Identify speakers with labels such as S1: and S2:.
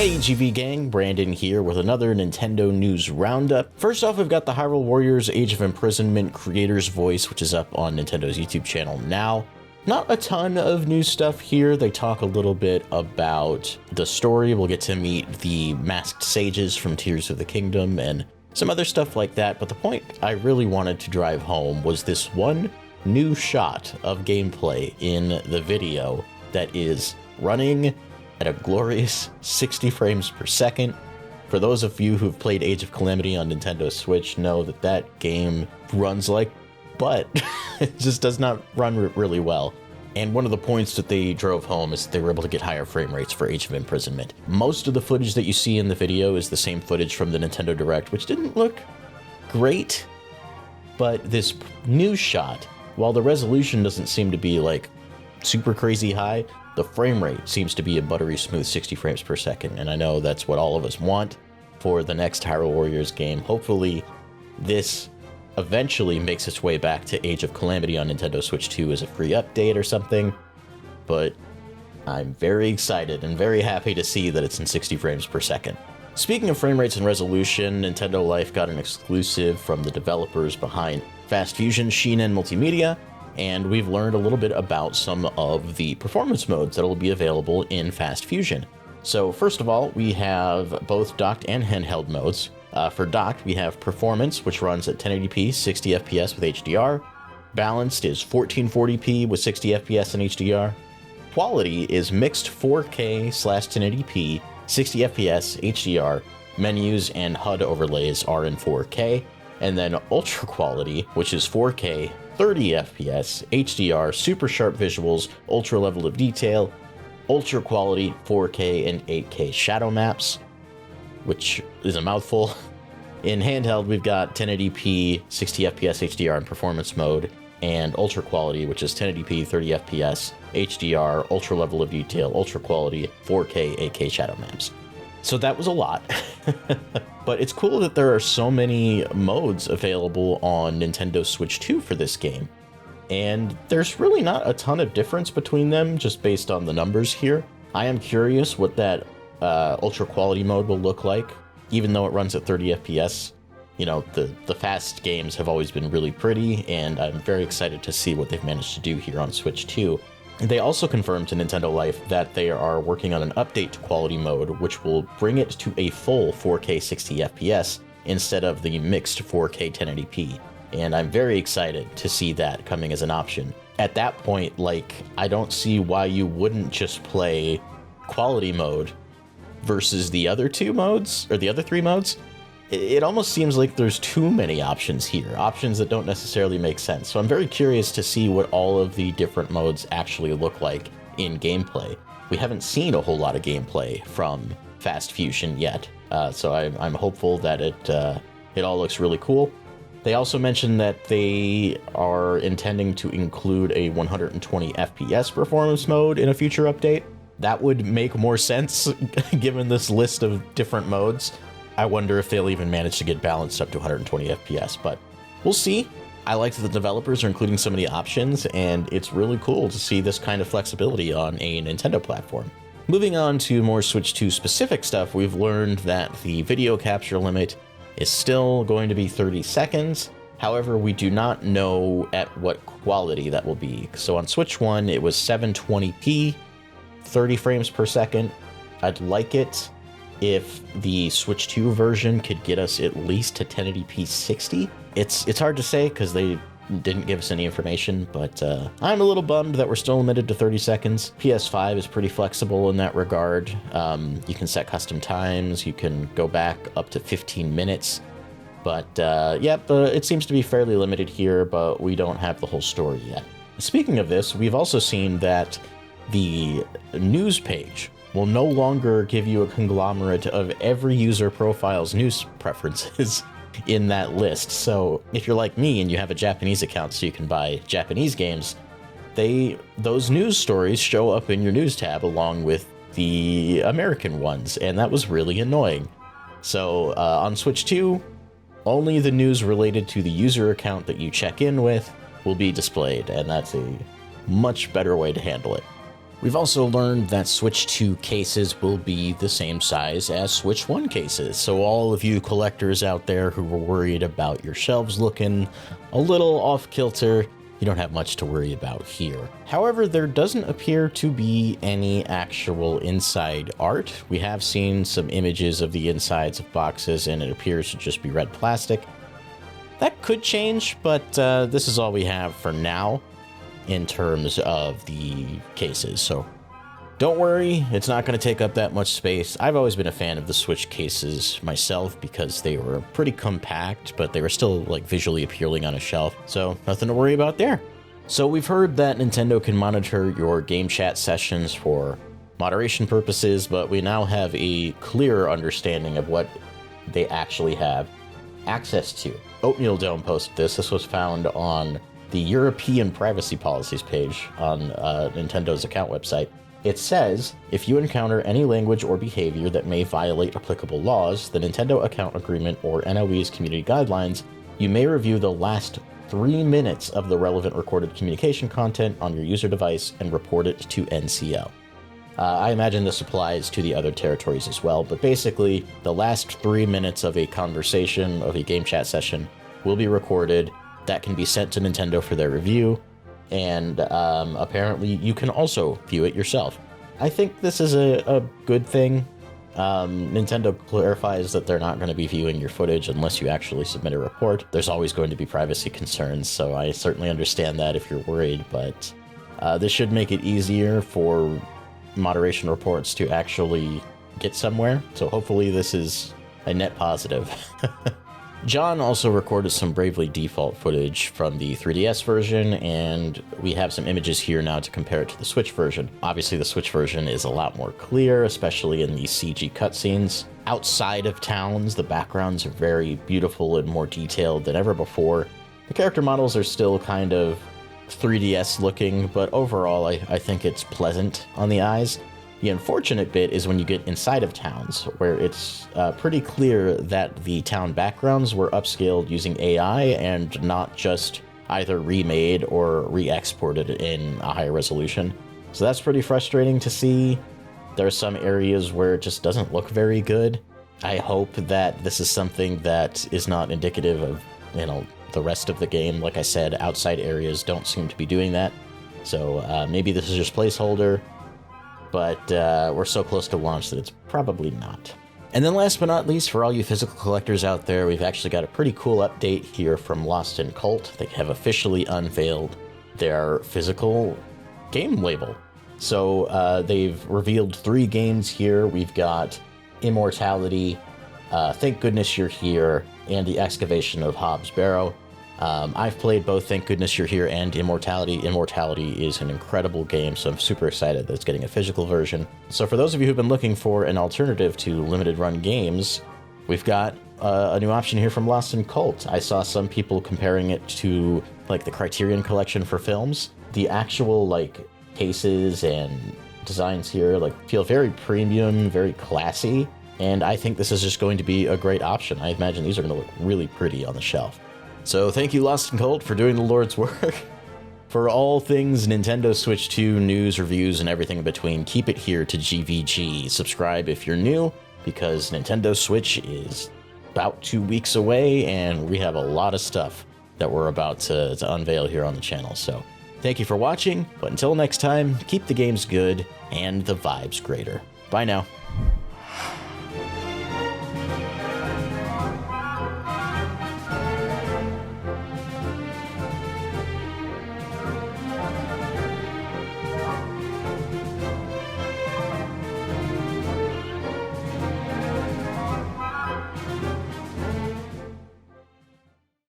S1: Hey GV gang, Brandon here with another Nintendo News Roundup. First off, we've got the Hyrule Warriors Age of Imprisonment Creator's Voice, which is up on Nintendo's YouTube channel now. Not a ton of new stuff here. They talk a little bit about the story. We'll get to meet the masked sages from Tears of the Kingdom and some other stuff like that. But the point I really wanted to drive home was this one new shot of gameplay in the video that is running at a glorious 60 frames per second. For those of you who've played Age of Calamity on Nintendo Switch know that that game runs like butt. It just does not run really well. And one of the points that they drove home is that they were able to get higher frame rates for Age of Imprisonment. Most of the footage that you see in the video is the same footage from the Nintendo Direct, which didn't look great. But this new shot, while the resolution doesn't seem to be like super crazy high, the frame rate seems to be a buttery smooth 60 frames per second. And I know that's what all of us want for the next Hyrule Warriors game. Hopefully this eventually makes its way back to Age of Calamity on Nintendo Switch 2 as a free update or something, but I'm very excited and very happy to see that it's in 60 frames per second. Speaking of frame rates and resolution, Nintendo Life got an exclusive from the developers behind Fast Fusion Shinen Multimedia, and we've learned a little bit about some of the performance modes that will be available in Fast Fusion. So first of all, we have both docked and handheld modes. For docked, we have Performance, which runs at 1080p, 60 FPS with HDR. Balanced is 1440p with 60 FPS and HDR. Quality is mixed 4K/1080p, 60 FPS, HDR. Menus and HUD overlays are in 4K. And then Ultra Quality, which is 4K, 30 FPS, HDR, super sharp visuals, ultra level of detail, Ultra Quality, 4K and 8K shadow maps, which is a mouthful. In handheld, we've got 1080p, 60 FPS HDR in performance mode, and Ultra Quality, which is 1080p, 30 FPS, HDR, ultra level of detail, Ultra Quality, 4K, 8K shadow maps. So that was a lot. But it's cool that there are so many modes available on Nintendo Switch 2 for this game. And there's really not a ton of difference between them just based on the numbers here. I am curious what that Ultra Quality mode will look like, even though it runs at 30 FPS. You know, the fast games have always been really pretty, and I'm very excited to see what they've managed to do here on Switch 2. They also confirmed to Nintendo Life that they are working on an update to Quality Mode, which will bring it to a full 4K 60 FPS instead of the mixed 4K 1080p. And I'm very excited to see that coming as an option. At that point, like, I don't see why you wouldn't just play Quality Mode versus the other two modes, or the other three modes. It almost seems like there's too many options here, options that don't necessarily make sense. So I'm very curious to see what all of the different modes actually look like in gameplay. We haven't seen a whole lot of gameplay from Fast Fusion yet, so I'm hopeful that it all looks really cool. They also mentioned that they are intending to include a 120 FPS performance mode in a future update. That would make more sense given this list of different modes. I wonder if they'll even manage to get balanced up to 120 FPS, but we'll see. I like that the developers are including so many options, and it's really cool to see this kind of flexibility on a Nintendo platform. Moving on to more Switch 2 specific stuff, we've learned that the video capture limit is still going to be 30 seconds. However, we do not know at what quality that will be. So on Switch 1, it was 720p, 30 frames per second. I'd like it if the Switch 2 version could get us at least to 1080p 60. It's hard to say because they didn't give us any information, but I'm a little bummed that we're still limited to 30 seconds. PS5 is pretty flexible in that regard. You can set custom times, you can go back up to 15 minutes. But it seems to be fairly limited here, but we don't have the whole story yet. Speaking of this, we've also seen that the news page will no longer give you a conglomerate of every user profile's news preferences in that list. So if you're like me and you have a Japanese account so you can buy Japanese games, those news stories show up in your news tab along with the American ones, and that was really annoying. So on Switch 2, only the news related to the user account that you check in with will be displayed, and that's a much better way to handle it. We've also learned that Switch 2 cases will be the same size as Switch 1 cases, so all of you collectors out there who were worried about your shelves looking a little off-kilter, you don't have much to worry about here. However, there doesn't appear to be any actual inside art. We have seen some images of the insides of boxes, and it appears to just be red plastic. That could change, but this is all we have for now in terms of the cases, so don't worry, it's not going to take up that much space. I've always been a fan of the Switch cases myself because they were pretty compact, but they were still like visually appealing on a shelf, so nothing to worry about there. So we've heard that Nintendo can monitor your game chat sessions for moderation purposes, but we now have a clearer understanding of what they actually have access to. Oatmeal Dome posted this. This was found on the European privacy policies page on Nintendo's account website. It says, if you encounter any language or behavior that may violate applicable laws, the Nintendo Account Agreement or NOE's community guidelines, you may review the last 3 minutes of the relevant recorded communication content on your user device and report it to NCL. I imagine this applies to the other territories as well, but basically, the last 3 minutes of a conversation, of a game chat session, will be recorded. That can be sent to Nintendo for their review, and apparently you can also view it yourself. I think this is a good thing. Nintendo clarifies that they're not going to be viewing your footage unless you actually submit a report. There's always going to be privacy concerns, so I certainly understand that if you're worried, but this should make it easier for moderation reports to actually get somewhere, so hopefully this is a net positive. John also recorded some Bravely Default footage from the 3DS version, and we have some images here now to compare it to the Switch version. Obviously, the Switch version is a lot more clear, especially in the CG cutscenes. Outside of towns, the backgrounds are very beautiful and more detailed than ever before. The character models are still kind of 3DS looking, but overall, I think it's pleasant on the eyes. The unfortunate bit is when you get inside of towns, where it's pretty clear that the town backgrounds were upscaled using AI and not just either remade or re-exported in a higher resolution. So that's pretty frustrating to see. There are some areas where it just doesn't look very good. I hope that this is something that is not indicative of, the rest of the game. Like I said, outside areas don't seem to be doing that. So maybe this is just placeholder. But we're so close to launch that it's probably not. And then last but not least, for all you physical collectors out there, we've actually got a pretty cool update here from Lost in Cult. They have officially unveiled their physical game label. So they've revealed 3 games here. We've got Immortality, Thank Goodness You're Here, and The Excavation of Hobbs Barrow. I've played both Thank Goodness You're Here and Immortality. Immortality is an incredible game, so I'm super excited that it's getting a physical version. So for those of you who've been looking for an alternative to limited run games, we've got a new option here from Lost in Cult. I saw some people comparing it to like the Criterion Collection for films. The actual cases and designs here feel very premium, very classy, and I think this is just going to be a great option. I imagine these are going to look really pretty on the shelf. So thank you, Lost in Cult, for doing the Lord's work. For all things Nintendo Switch 2 news, reviews, and everything in between, keep it here to GVG. Subscribe if you're new, because Nintendo Switch is about 2 weeks away, and we have a lot of stuff that we're about to unveil here on the channel. So thank you for watching, but until next time, keep the games good and the vibes greater. Bye now.